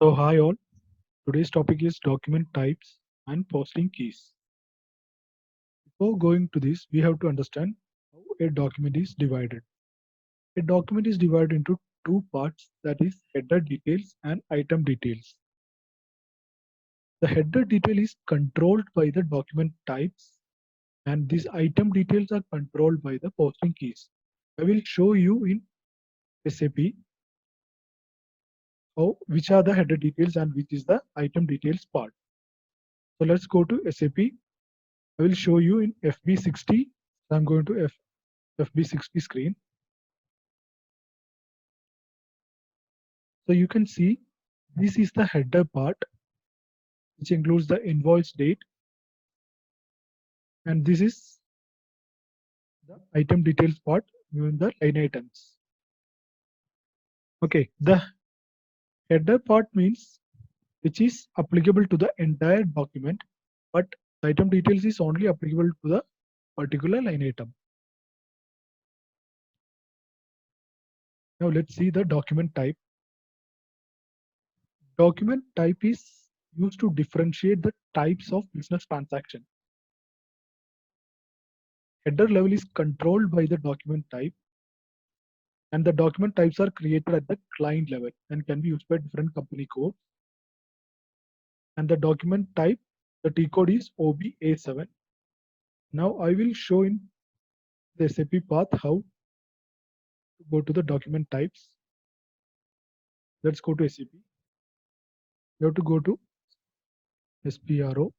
So hi all, today's topic is document types and posting keys. Before going to this, we have to understand how a document is divided. A document is divided into two parts, that is header details and item details. The header detail is controlled by the document types and these item details are controlled by the posting keys. I will show you in SAP how which are the header details and which is the item details part. So let's go to SAP. I will show you in FB60. So I'm going to FB60 screen. So you can see this is the header part, which includes the invoice date, and this is the item details part, given the line items. Okay, the header part means which is applicable to the entire document, but item details is only applicable to the particular line item. Now let's see the document type. Document type is used to differentiate the types of business transaction. Header level is controlled by the document type, and the document types are created at the client level and can be used by different company codes. And the document type, the T code is OBA7. Now I will show in the SAP path how to go to the document types. Let's go to SAP. You have to go to SPRO.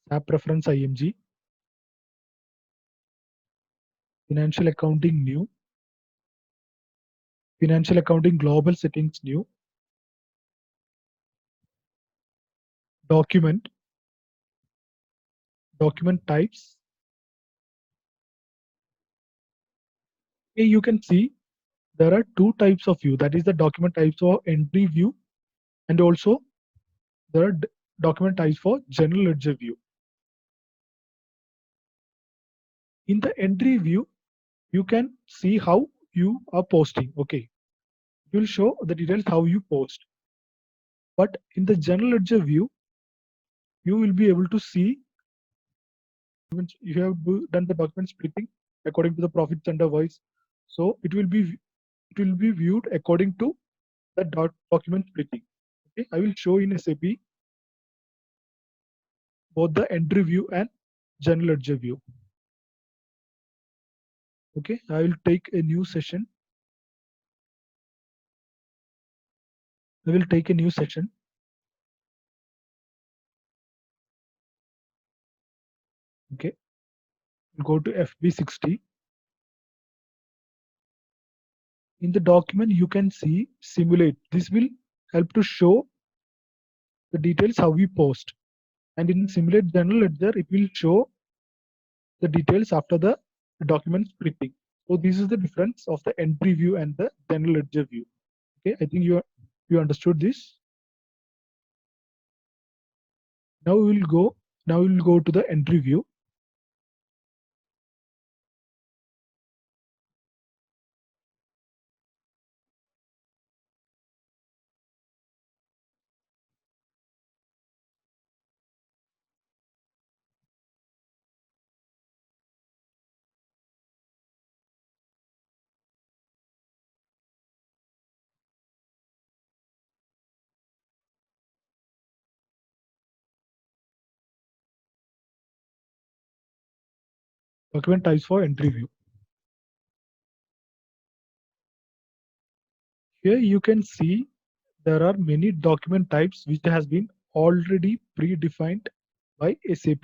SAP Preference IMG. Financial Accounting New. Financial Accounting Global Settings New. Document. Document types. Here you can see there are two types of view. That is the document types for entry view, and also there are document types for general ledger view. In the entry view, you can see how you are posting. Okay, it will show the details how you post. But in the general ledger view, you will be able to see you have done the document splitting according to the profit center wise. So it will be viewed according to the document splitting. Okay, I will show in SAP both the entry view and general ledger view. Okay, I will take a new session. I will take a new session. Okay, go to FB60. In the document, you can see simulate. This will help to show the details how we post. And in simulate general ledger, it will show the details after the document splitting. So this is the difference of the entry view and the general ledger view. Okay, I think you understood this. Now we will go. Now we will go to the entry view. Document types for entry view. Here you can see there are many document types which has been already predefined by SAP.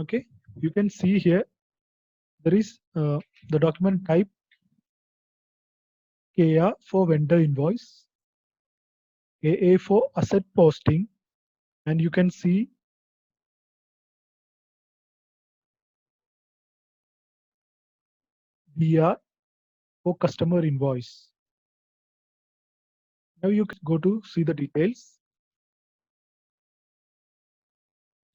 Okay, you can see here there is the document type KA for vendor invoice, AA for asset posting, and you can see BR for customer invoice. Now you can go to see the details.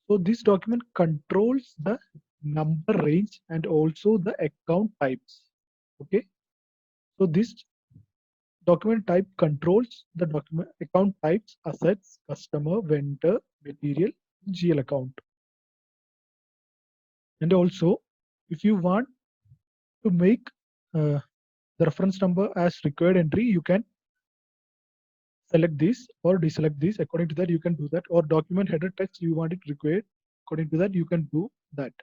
So this document controls the number range and also the account types. Okay, so this document type controls the document account types, assets, customer, vendor, material, GL account. And also, if you want to make uh, the reference number as required entry, you can select this or deselect this. According to that, you can do that. Or document header text, you want it required. According to that, you can do that.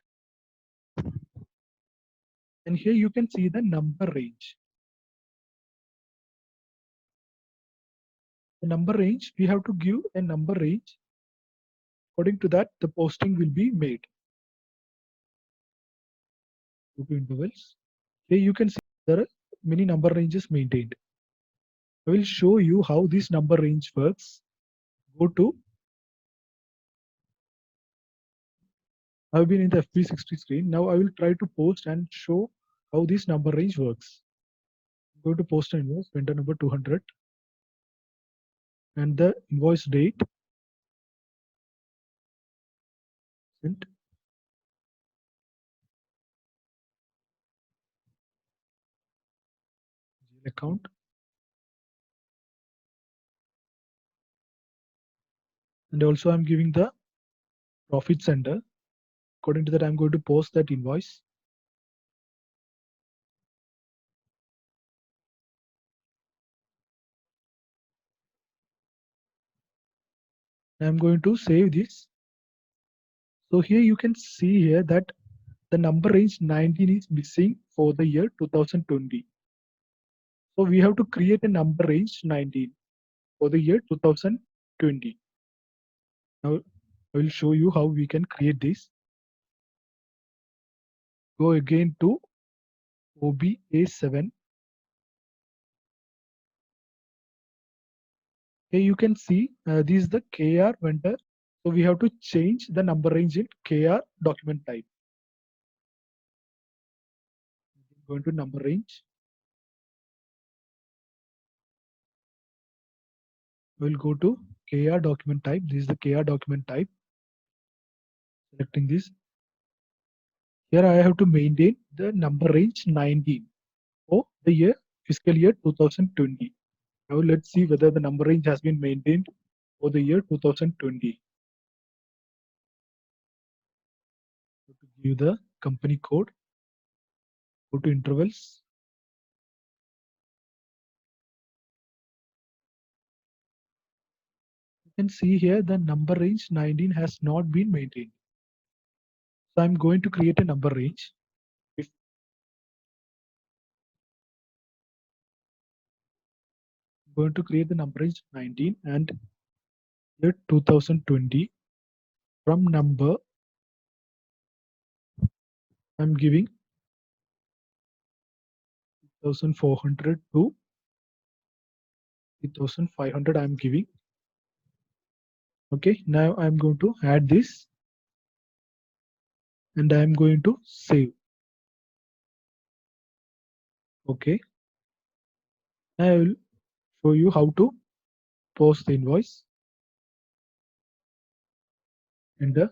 And here you can see the number range. The number range, we have to give a number range. According to that, the posting will be made. Go to intervals. Here you can see there are many number ranges maintained. I will show you how this number range works. Go to, I've been in the FP60 screen. Now I will try to post and show how this number range works. Go to post and invoice, vendor number 200, and the invoice date sent, account, and also I'm giving the profit center. According to that, I'm going to post that invoice. I'm going to save this. So here you can see here that the number range 19 is missing for the year 2020. So we have to create a number range 19 for the year 2020. Now I will show you how we can create this. Go again to OBA7. Here you can see this is the KR vendor. So we have to change the number range in KR document type. Go into number range. We'll go to KR document type. This is the KR document type. Selecting this. Here I have to maintain the number range 19 for the year fiscal year 2020. Now let's see whether the number range has been maintained for the year 2020. So to give the company code, go to intervals. You can see here the number range 19 has not been maintained. So I'm going to create a number range. If I'm going to create the number range 19 and year 2020 from number, I'm giving 1400 to 3500 I'm giving. Okay, now I'm going to add this and I'm going to save. Okay, now I will show you how to post the invoice. Enter.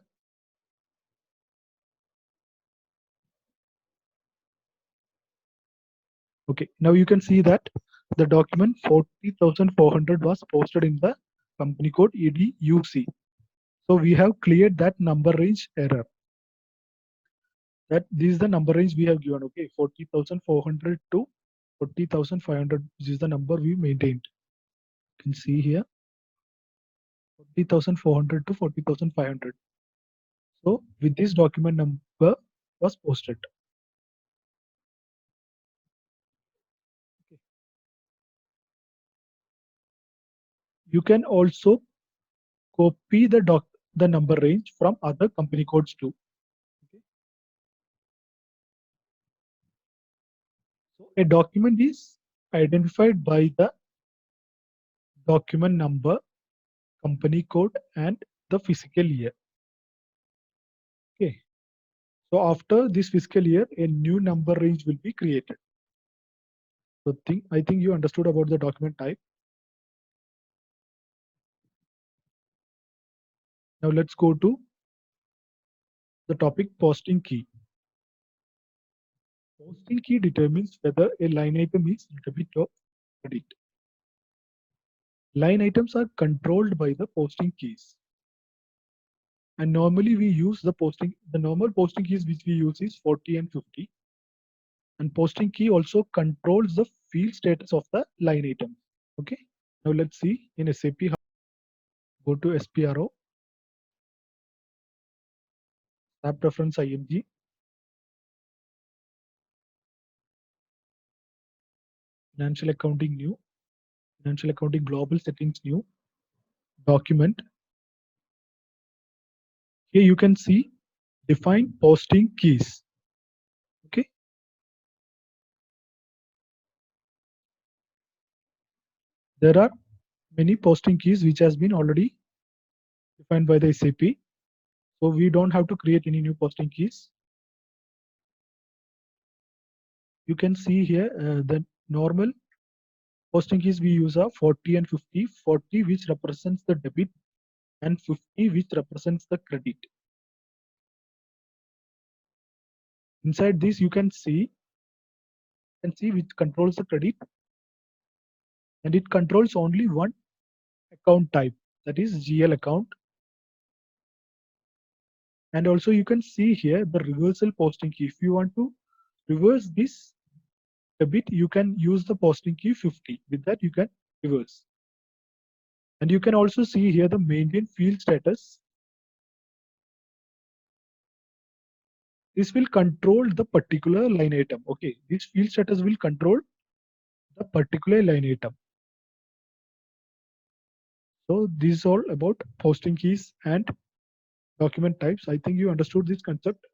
Okay, now you can see that the document 40,400 was posted in the company code EDUC. So we have cleared that number range error. That this is the number range we have given. Okay, 40,400 to 40,500. This is the number we maintained. You can see here 40,400 to 40,500. So with this document number was posted. Okay. You can also copy the number range from other company codes too. Okay. So a document is identified by the document number, company code, and the fiscal year. Okay. So after this fiscal year, a new number range will be created. So I think you understood about the document type. Now let's go to the topic posting key. Posting key determines whether a line item is debit or credit. Line items are controlled by the posting keys. And normally we use the normal posting keys which we use is 40 and 50. And posting key also controls the field status of the line item. Okay. Now let's see in SAP. Go to SPRO, SAP Reference IMG, Financial Accounting New, Financial Accounting Global Settings New, Document. Here you can see define posting keys. Okay. There are many posting keys which has been already defined by the SAP. So we don't have to create any new posting keys. You can see here the normal posting keys we use are 40 and 50. 40 which represents the debit and 50 which represents the credit. Inside this you can see which controls the credit, and it controls only one account type, that is GL account. And also you can see here the reversal posting key. If you want to reverse this debit, you can use the posting key 50. With that you can reverse. And you can also see here the maintain field status. This will control the particular line item. Okay, this field status will control the particular line item. So this is all about posting keys and document types. I think you understood this concept.